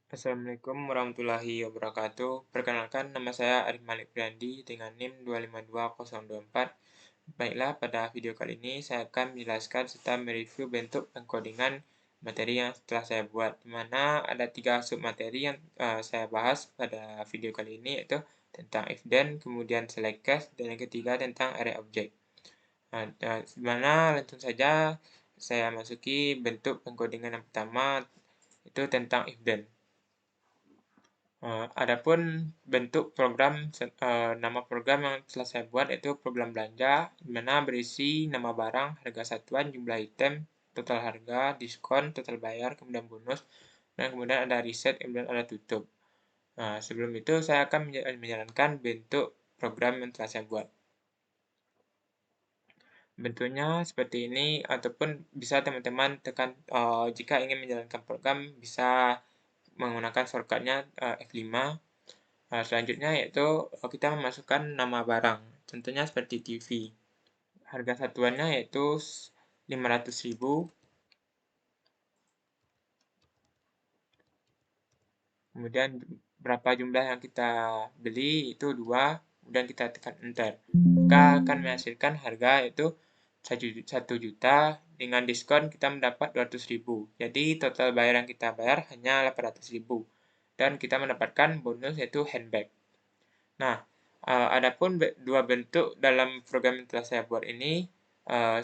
Assalamualaikum warahmatullahi wabarakatuh. Perkenalkan, nama saya Arif Malik Priandi dengan NIM 252024. Baiklah, pada video kali ini saya akan menjelaskan serta mereview bentuk pengkodingan materi yang telah saya buat, di mana ada 3 submateri yang saya bahas pada video kali ini, yaitu tentang if then, kemudian select case, dan yang ketiga tentang array object. Di mana langsung saja saya masuki bentuk pengkodingan yang pertama, itu tentang if then. Adapun bentuk program, nama program yang telah saya buat yaitu program belanja, di mana berisi nama barang, harga satuan, jumlah item, total harga, diskon, total bayar, kemudian bonus, dan kemudian ada reset, kemudian ada tutup. Sebelum itu saya akan menjalankan bentuk program yang telah saya buat. Bentuknya seperti ini, ataupun bisa teman-teman tekan jika ingin menjalankan program bisa menggunakan shortcutnya F5. Selanjutnya yaitu kita memasukkan nama barang, contohnya seperti TV. Harga satuannya yaitu 500.000. Kemudian berapa jumlah yang kita beli itu 2, kemudian kita tekan enter. Maka akan menghasilkan harga yaitu 1 juta, dengan diskon kita mendapat 200.000. Jadi total bayar yang kita bayar hanya 800.000. Dan kita mendapatkan bonus yaitu handbag. Nah, adapun dua bentuk dalam program yang telah saya buat ini,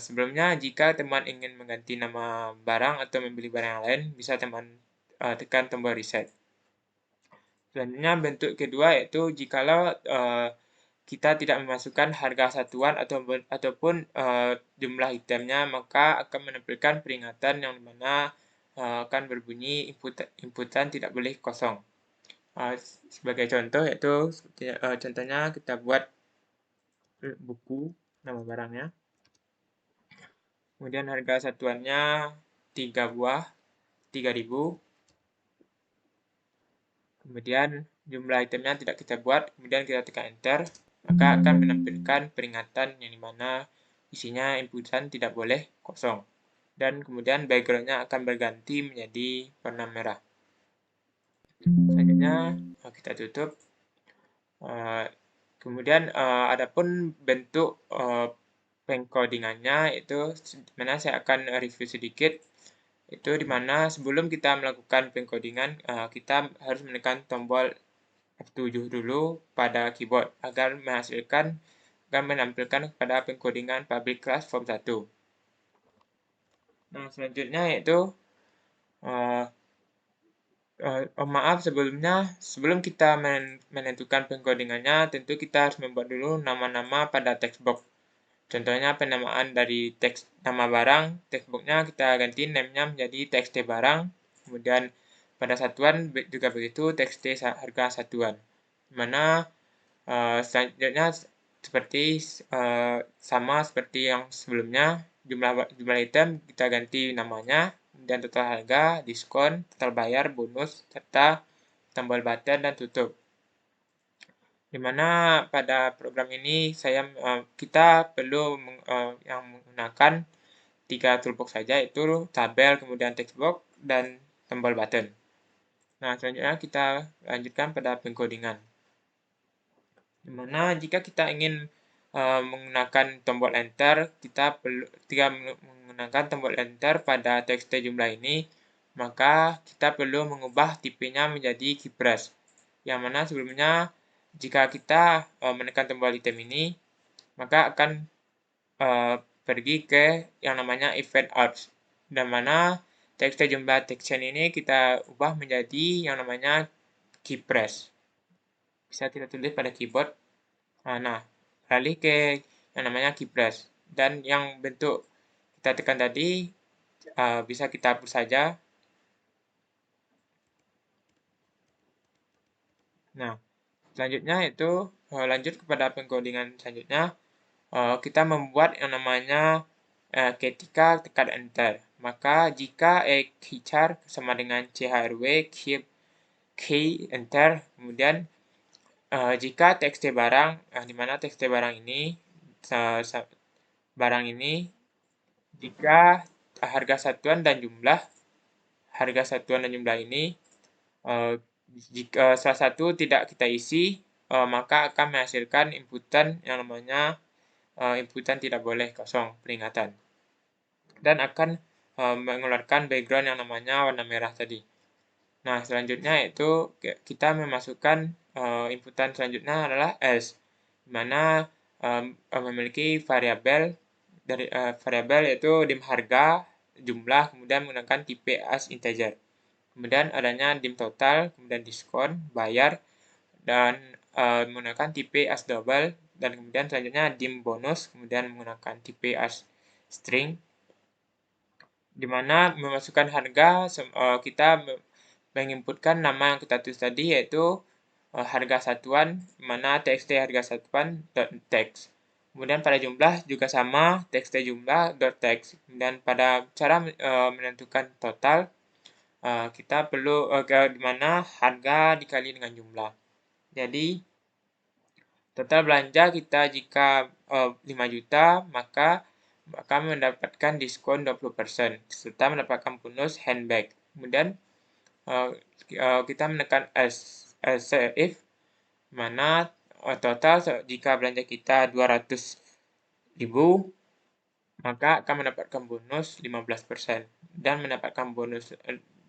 sebelumnya jika teman ingin mengganti nama barang atau membeli barang yang lain, bisa teman tekan tombol reset. Selanjutnya bentuk kedua yaitu jikalau kita tidak memasukkan harga satuan ataupun jumlah itemnya, maka akan menampilkan peringatan yang dimana akan berbunyi inputan tidak boleh kosong. Sebagai contoh yaitu contohnya kita buat buku, nama barangnya. Kemudian harga satuannya 3 buah, 3.000. Kemudian jumlah itemnya tidak kita buat, kemudian kita tekan enter, maka akan menampilkan peringatan yang dimana isinya inputan tidak boleh kosong. Dan kemudian background-nya akan berganti menjadi warna merah. Selanjutnya kita tutup. Kemudian adapun bentuk pengkodingannya itu mana saya akan review sedikit. Itu dimana sebelum kita melakukan pengkodingan, kita harus menekan tombol F7 dulu pada keyboard agar menampilkan pada pengkodingan public class form 1. Nah, selanjutnya yaitu maaf sebelumnya, sebelum kita menentukan pengkodingannya, tentu kita harus membuat dulu nama-nama pada textbox. Contohnya penamaan dari teks nama barang, textbox-nya kita ganti name-nya menjadi txt barang. Kemudian pada satuan juga begitu, txt harga satuan. Mana selanjutnya seperti sama seperti yang sebelumnya, jumlah item kita ganti namanya, dan total harga, diskon, total bayar, bonus, serta tombol button dan tutup. Dimana pada program ini kita perlu yang menggunakan 3 toolbox saja, yaitu tabel, kemudian textbox, dan tombol button. Nah, selanjutnya kita lanjutkan pada pengkodingan. Dimana jika kita ingin menggunakan tombol enter, kita perlu menggunakan tombol enter pada txt jumlah ini, maka kita perlu mengubah tipenya menjadi keypress. Yang mana sebelumnya jika kita menekan tombol item ini, maka akan pergi ke yang namanya event out, dan mana txt jumlah tection ini kita ubah menjadi yang namanya keypress. Bisa kita tulis pada keyboard. Nah, beralih ke yang namanya keypress, dan yang bentuk kita tekan tadi bisa kita hapus saja. Nah, selanjutnya itu lanjut kepada pengkodingan selanjutnya. Kita membuat yang namanya ketika tekan enter. Maka jika keychar sama dengan chrw key enter, kemudian jika txt barang, di mana txt barang ini jika harga satuan dan jumlah ini Jika salah satu tidak kita isi, maka akan menghasilkan inputan yang namanya inputan tidak boleh kosong, peringatan. Dan akan mengeluarkan background yang namanya warna merah tadi. Nah, selanjutnya itu kita memasukkan inputan selanjutnya adalah S, di mana memiliki variabel dari variabel yaitu dim harga, jumlah, kemudian menggunakan tipe as integer. Kemudian adanya dim total, kemudian diskon, bayar, dan menggunakan tipe as double, dan kemudian selanjutnya dim bonus, kemudian menggunakan tipe as string, di mana memasukkan harga kita menginputkan nama yang kita tulis tadi yaitu harga satuan, di mana txt harga satuan .text. Kemudian pada jumlah juga sama, txt jumlah .text. Dan pada cara menentukan total, kita perlu di mana harga dikali dengan jumlah. Jadi total belanja kita jika 5 juta, maka akan mendapatkan diskon 20%, serta mendapatkan bonus handbag. Kemudian kita menekan if, mana total jika belanja kita 200.000, maka akan mendapatkan bonus 15% dan mendapatkan bonus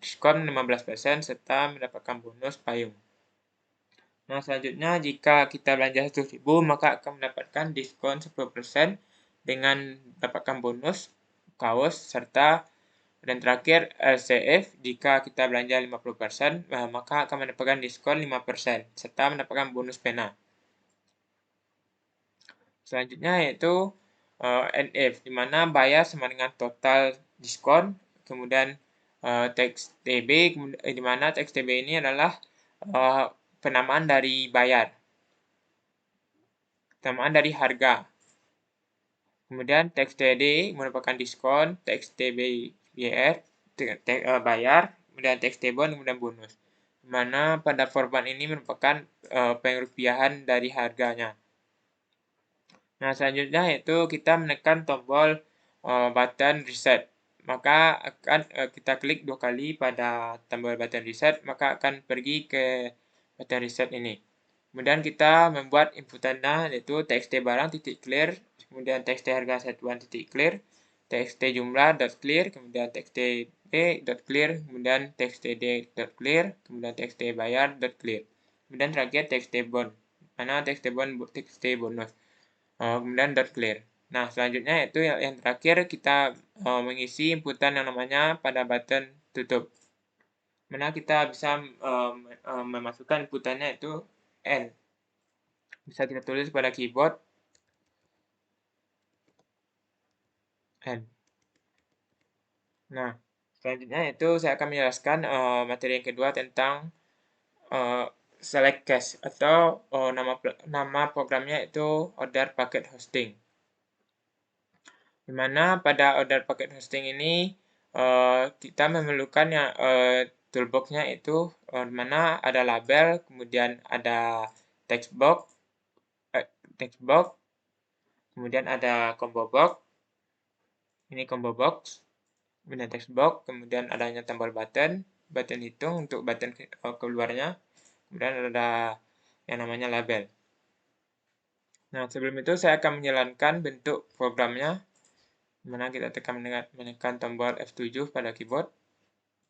diskon 15% serta mendapatkan bonus payung. Nah, selanjutnya jika kita belanja 100.000, maka akan mendapatkan diskon 10% dengan mendapatkan bonus kaos serta dan terakhir LCF, jika kita belanja 50%, maka akan mendapatkan diskon 5% serta mendapatkan bonus pena. Selanjutnya yaitu NF, di mana bayar sama dengan total diskon, kemudian teks TB, di mana teks TB ini adalah penamaan dari bayar, penamaan dari harga. Kemudian teks TD merupakan diskon, teks TB bayar, kemudian teks TBON, kemudian bonus. Di mana pada format ini merupakan pengurupiahan dari harganya. Nah, selanjutnya yaitu kita menekan tombol button reset. Maka akan kita klik 2 kali pada tombol button reset, maka akan pergi ke button reset ini. Kemudian kita membuat inputannya yaitu txt barang titik clear, kemudian txt harga satuan titik clear, txt jumlah dot clear, kemudian txt b dot clear, kemudian txt d dot clear, kemudian txt bayar dot clear. Kemudian terakhir txt bon, mana txt bon txt bonus. Kemudian dot clear. Nah, selanjutnya itu yang terakhir kita mengisi inputan yang namanya pada button tutup. Mana kita bisa memasukkan inputannya itu N. Bisa kita tulis pada keyboard N. Nah, selanjutnya itu saya akan menjelaskan materi yang kedua tentang select cache atau nama programnya itu order packet hosting. Di mana pada order packet hosting ini kita memerlukan toolbox-nya itu di mana ada label, kemudian ada text box, kemudian ada combo box, ini combo box, kemudian text box, kemudian adanya tombol button hitung untuk button keluarnya, kemudian ada yang namanya label. Nah, sebelum itu saya akan menjalankan bentuk programnya, di mana kita menekan tombol F7 pada keyboard,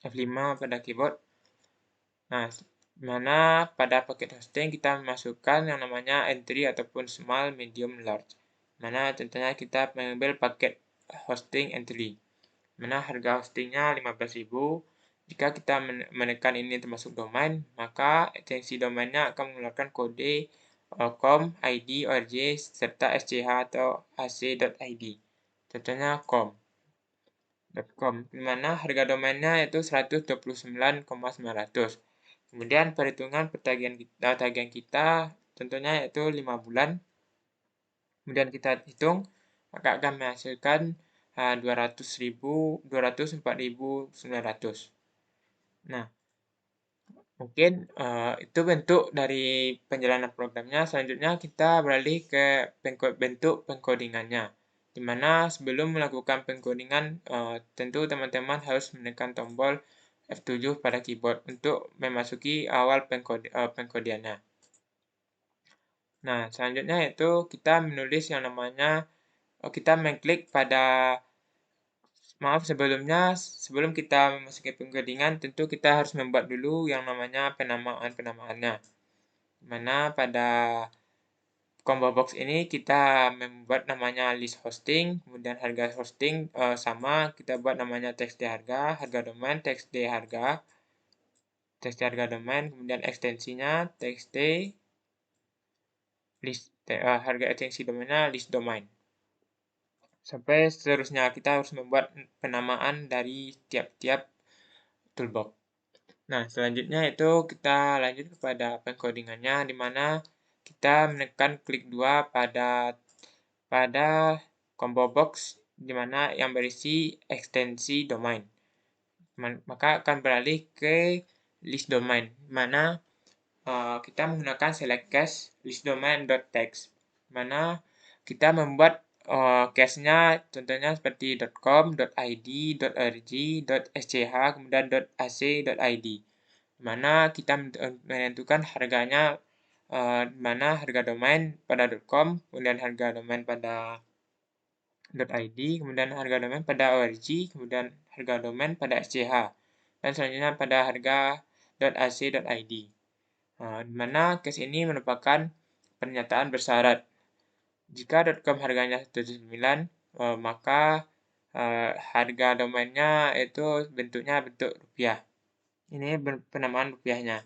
F5 pada keyboard. Nah, mana pada paket hosting kita memasukkan yang namanya entry ataupun small, medium, large. Mana contohnya kita mengambil paket hosting entry. Mana harga hostingnya 15.000. Jika kita menekan ini termasuk domain, maka ekstensi domainnya akan mengeluarkan kode com, id, org, serta sch atau ac.id. Contohnya com, di mana harga domainnya yaitu 129.900. Kemudian perhitungan tagihan kita tentunya yaitu 5 bulan. Kemudian kita hitung, maka akan menghasilkan 204.900. Nah, mungkin itu bentuk dari penjalanan programnya. Selanjutnya kita beralih ke bentuk pengkodingannya. Di mana sebelum melakukan pengkodingan, tentu teman-teman harus menekan tombol F7 pada keyboard untuk memasuki awal pengkodeannya. Nah, selanjutnya itu kita menulis yang namanya, kita mengklik pada, sebelum kita memasuki pengkodingan, tentu kita harus membuat dulu yang namanya penamaannya. Mana pada combo box ini kita membuat namanya list hosting, kemudian harga hosting sama, kita buat namanya txt harga domain, txt harga domain, kemudian ekstensinya txt list, harga ekstensi domainnya list domain. Sampai seterusnya kita harus membuat penamaan dari tiap-tiap toolbox. Nah, selanjutnya itu kita lanjut kepada pengkodingannya, di mana kita menekan klik 2 pada combo box di mana yang berisi ekstensi domain. Maka akan beralih ke list domain, di mana kita menggunakan select cache list domain.text, mana kita membuat cache-nya contohnya seperti .com, .id, .org, .sch, kemudian .ac.id, mana kita menentukan harganya, mana harga domain pada .com, kemudian harga domain pada .id, kemudian harga domain pada .org, kemudian harga domain pada .sch, dan selanjutnya pada harga .ac.id. Di mana case ini merupakan pernyataan bersyarat. Jika .com harganya 109, maka harga domainnya itu bentuknya bentuk rupiah. Ini penamaan rupiahnya.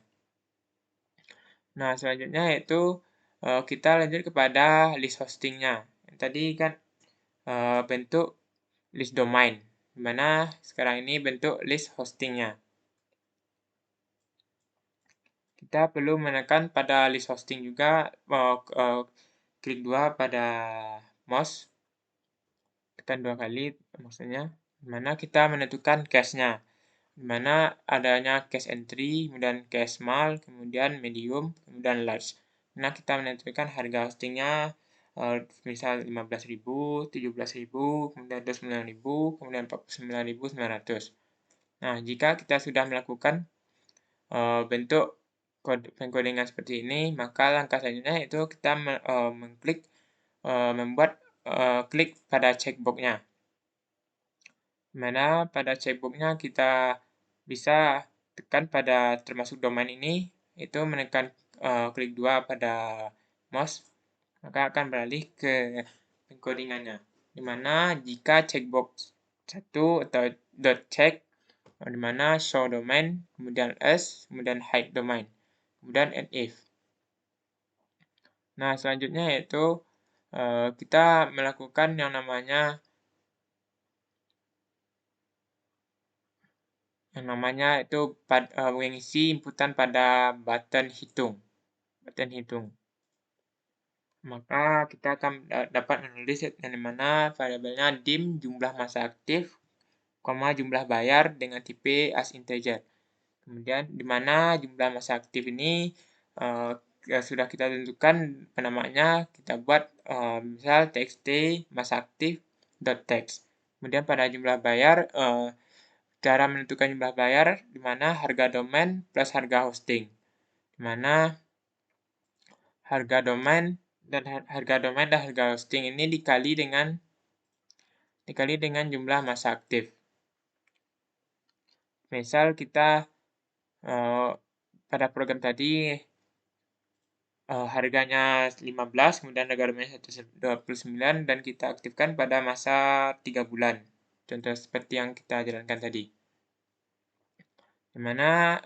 Nah, selanjutnya yaitu kita lanjut kepada list hostingnya. Tadi kan bentuk list domain, di mana sekarang ini bentuk list hostingnya. Kita perlu menekan pada list hosting juga, klik 2 pada mouse, tekan 2 kali maksudnya, di mana kita menentukan cache-nya, di mana adanya cache entry, kemudian cache small, kemudian medium, kemudian large. Nah, kita menentukan harga hostingnya, misal 15.000, 17.000, kemudian 29.000, kemudian 49.900. Nah, jika kita sudah melakukan bentuk pengkodingan seperti ini, maka langkah selanjutnya itu kita mengklik, membuat klik pada checkbox-nya. Mana pada checkbox-nya kita bisa tekan pada termasuk domain ini, itu menekan klik 2 pada mouse, maka akan beralih ke pengkodingannya. Di mana jika checkbox 1 atau .check, di mana show domain, kemudian as, kemudian hide domain, kemudian add if. Nah, selanjutnya yaitu kita melakukan yang namanya itu mengisi inputan pada button hitung. Maka kita akan dapat menulis yang mana variabelnya dim jumlah masa aktif, jumlah bayar dengan tipe as integer. Kemudian di mana jumlah masa aktif ini sudah kita tentukan penamaannya, kita buat misal txt masa aktif .text. Kemudian pada jumlah bayar, cara menentukan jumlah bayar di mana harga domain plus harga hosting, di mana harga domain dan harga hosting ini dikali dengan jumlah masa aktif. Misal kita pada program tadi harganya 15, kemudian harga domain 129, dan kita aktifkan pada masa 3 bulan. Contoh seperti yang kita jalankan tadi. Di mana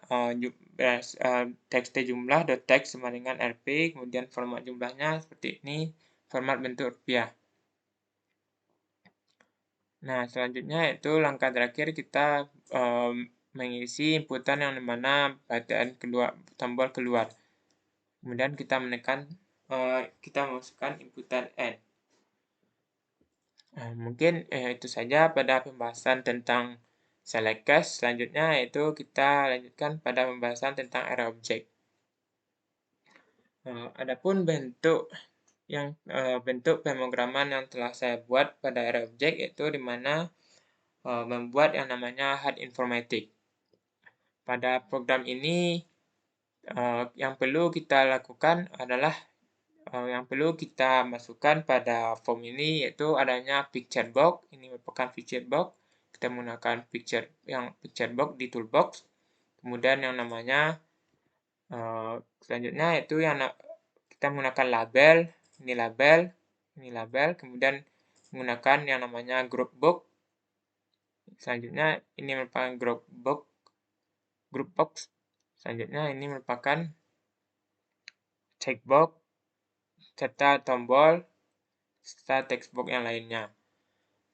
txt jumlah.text sama dengan rp, kemudian format jumlahnya seperti ini, format bentuk rupiah. Nah, selanjutnya itu langkah terakhir kita mengisi inputan yang dimana button tombol keluar. Kemudian kita menekan, kita masukkan inputan N. Mungkin itu saja pada pembahasan tentang select cache. Selanjutnya yaitu kita lanjutkan pada pembahasan tentang array object. Adapun bentuk pemrograman yang telah saya buat pada array object, yaitu di mana membuat yang namanya hard informatic. pada program ini yang perlu kita lakukan adalah yang perlu kita masukkan pada form ini yaitu adanya picture box. Ini merupakan picture box. Kita menggunakan picture box di toolbox. Kemudian yang namanya selanjutnya yaitu kita menggunakan label, ini label, kemudian menggunakan yang namanya group box. Selanjutnya ini merupakan group box. Selanjutnya ini merupakan checkbox serta tombol serta textbox yang lainnya.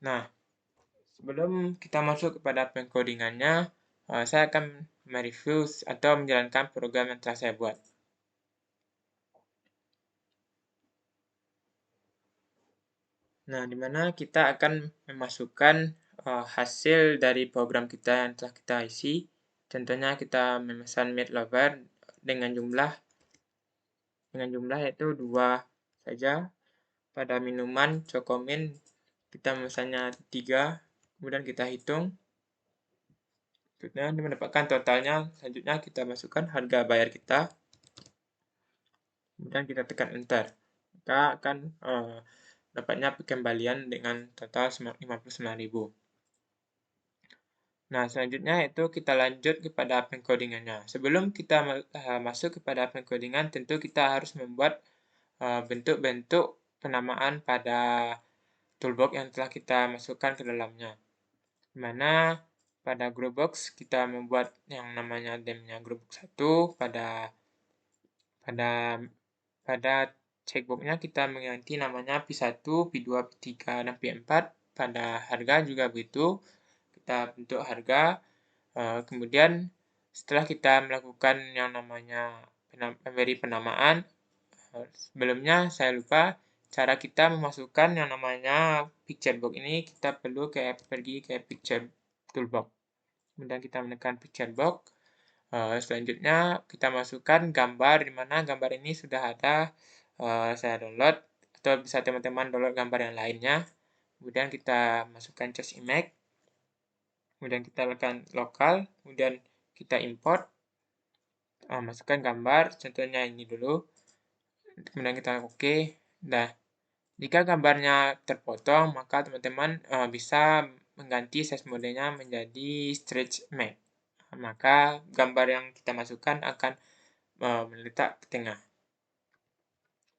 Nah, sebelum kita masuk kepada pengkodingannya, saya akan mereview atau menjalankan program yang telah saya buat. Nah, di mana kita akan memasukkan hasil dari program kita yang telah kita isi. Contohnya kita memesan meat lover dengan jumlah yaitu 2 saja. Pada minuman Cokomin kita memesannya 3, kemudian kita hitung. Selanjutnya mendapatkan totalnya, selanjutnya kita masukkan harga bayar kita. Kemudian kita tekan enter. Maka akan dapatnya pengembalian dengan total 59.000. Nah, selanjutnya itu kita lanjut kepada pengkodingannya. Sebelum kita masuk kepada pengkodingan, tentu kita harus membuat bentuk-bentuk penamaan pada toolbox yang telah kita masukkan ke dalamnya. Di mana pada group box kita membuat yang namanya theme-nya group box 1, pada checkbox-nya kita mengganti namanya P1, P2, P3, dan P4. Pada harga juga begitu. Kita bentuk harga. Kemudian setelah kita melakukan yang namanya memberi penamaan, sebelumnya saya lupa cara kita memasukkan yang namanya picture box ini. Kita perlu pergi ke picture toolbox. Kemudian kita menekan picture box. Selanjutnya kita masukkan gambar, di mana gambar ini sudah ada, saya download, atau bisa teman-teman download gambar yang lainnya. Kemudian kita masukkan choose image, kemudian kita tekan lokal, kemudian kita import, masukkan gambar, contohnya ini dulu, kemudian kita oke. Nah, jika gambarnya terpotong, maka teman-teman bisa mengganti size modenya menjadi stretch map. Maka gambar yang kita masukkan akan meletak ke tengah.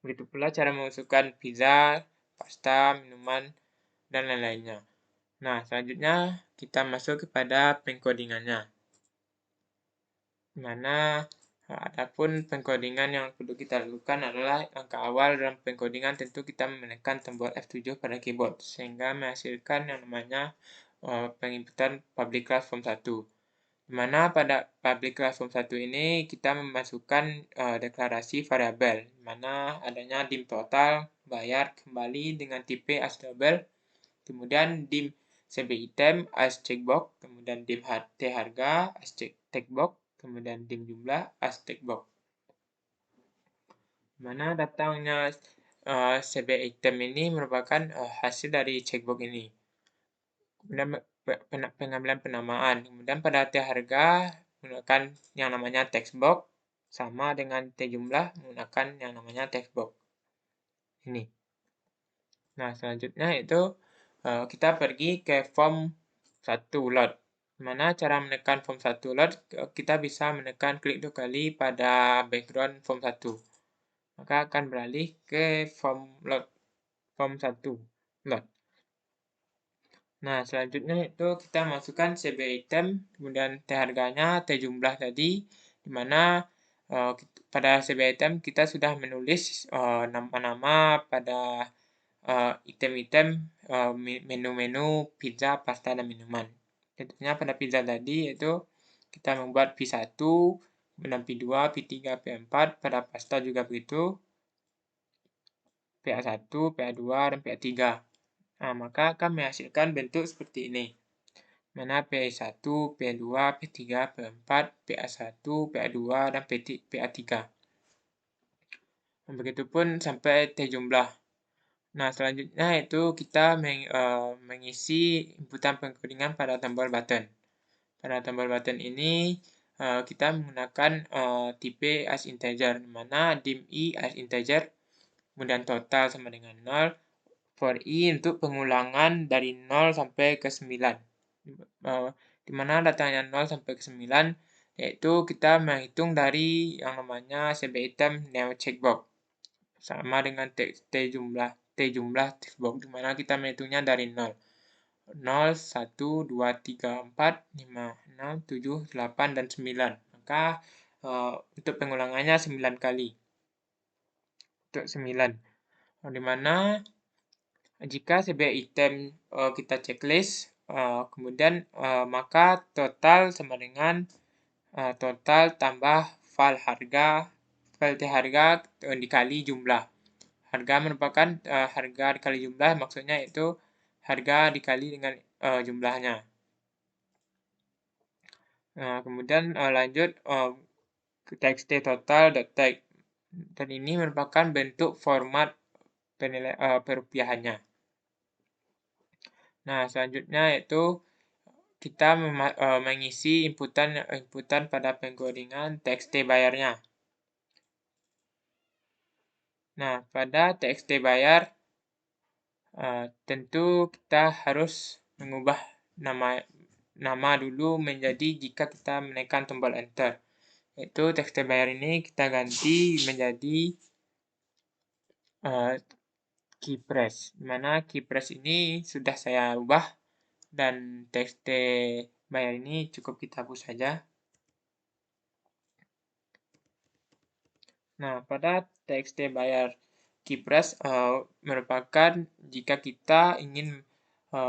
Begitu pula cara memasukkan pizza, pasta, minuman, dan lain-lainnya. Nah, selanjutnya kita masuk kepada pengkodingannya. Di mana adapun pengkodingan yang perlu kita lakukan adalah langkah awal dalam pengkodingan tentu kita menekan tombol F7 pada keyboard sehingga menghasilkan yang namanya penginputan public class form 1. Di mana pada public class form 1 ini kita memasukkan deklarasi variabel, di mana adanya dim total, bayar, kembali dengan tipe as double, kemudian dim CB item as checkbox, kemudian dim T harga as checkbox, kemudian dim jumlah as checkbox. Di mana datangnya CB item ini merupakan hasil dari checkbox ini. Kemudian pengambilan penamaan. Kemudian pada T harga menggunakan yang namanya textbox sama dengan T jumlah menggunakan yang namanya textbox. Ini. Nah, selanjutnya itu kita pergi ke form 1 load. Mana cara menekan form 1 load? Kita bisa menekan klik 2 kali pada background form 1. Maka akan beralih ke form 1 load. Nah, selanjutnya itu kita masukkan CB item, kemudian T harganya, T jumlah tadi, di mana pada CB item kita sudah menulis nama-nama pada item-item menu-menu pizza, pasta, dan minuman. Contohnya pada pizza tadi yaitu kita membuat P1, kemudian P2, P3, P4, pada pasta juga begitu, PA1, PA2, dan PA3. Nah, maka akan menghasilkan bentuk seperti ini. Mana PA1, PA2, P3, P4, PA1, PA2, dan PA3. Dan begitupun sampai T jumlah. Nah, selanjutnya itu kita mengisi inputan pengkodingan pada tombol button. Pada tombol button ini kita menggunakan tipe as integer, di mana dim i as integer, kemudian total sama dengan 0, for i untuk pengulangan dari 0 sampai ke 9. Di mana datangnya 0 sampai ke 9, yaitu kita menghitung dari yang namanya CB item neo checkbox. Sama dengan t jumlah checkbox, di mana kita menghitungnya dari 0. 0, 1, 2, 3, 4, 5, 6, 7, 8, dan 9. Maka untuk pengulangannya 9 kali. Untuk 9. Di mana jika sebuah item kita checklist, kemudian maka total sama dengan total tambah file harga dikali jumlah. Harga merupakan harga dikali jumlah, maksudnya itu harga dikali dengan jumlahnya. Kemudian lanjut ke txt total.text, dan ini merupakan bentuk format perupiahannya. Nah, selanjutnya yaitu kita mengisi inputan pada pengkodingan txt bayarnya. Nah, pada txt bayar tentu kita harus mengubah nama dulu menjadi jika kita menekan tombol enter. Yaitu txt bayar ini kita ganti menjadi keypress, di mana keypress ini sudah saya ubah, dan txt bayar ini cukup kita hapus saja. Nah, pada txt bayar keypress merupakan jika kita ingin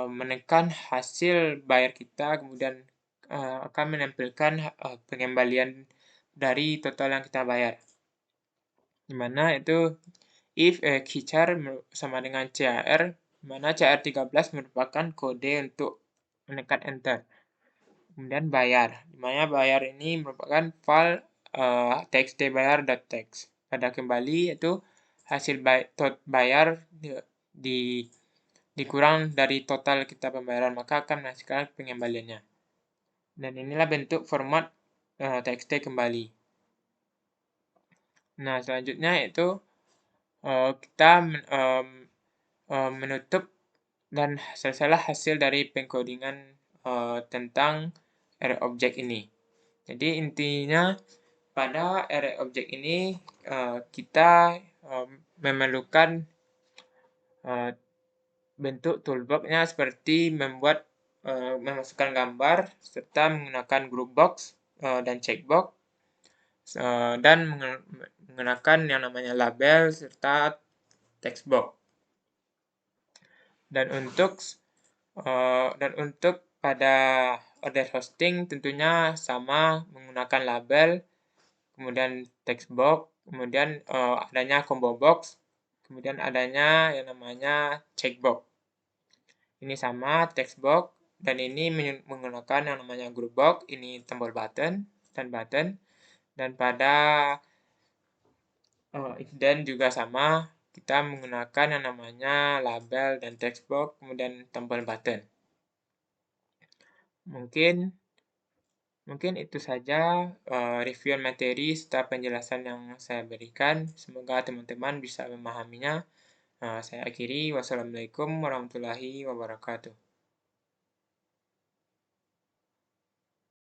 menekan hasil bayar kita, kemudian akan menampilkan pengembalian dari total yang kita bayar. Di mana itu if keychar sama dengan CHR, di mana CHR13 merupakan kode untuk menekan enter. Kemudian bayar, di mana bayar ini merupakan file txt bayar.text. Pada kembali itu hasil bayar dikurang dari total kita pembayaran, maka akan menghasilkan pengembaliannya. Dan inilah bentuk format txt kembali. Nah, selanjutnya itu kita menutup dan selesailah hasil dari pengkodingan tentang array object ini. Jadi intinya pada array object ini kita memerlukan bentuk toolbox-nya seperti memasukkan gambar serta menggunakan group box dan checkbox, dan menggunakan yang namanya label serta text box. Dan untuk pada order hosting tentunya sama, menggunakan label, kemudian text box, kemudian adanya combo box, kemudian adanya yang namanya checkbox. Ini sama text box, dan ini menggunakan yang namanya group box, ini tombol button, dan pada if then juga sama, kita menggunakan yang namanya label dan text box, kemudian tombol button. Mungkin itu saja review materi serta penjelasan yang saya berikan. Semoga teman-teman bisa memahaminya. Saya akhiri. Wassalamualaikum warahmatullahi wabarakatuh.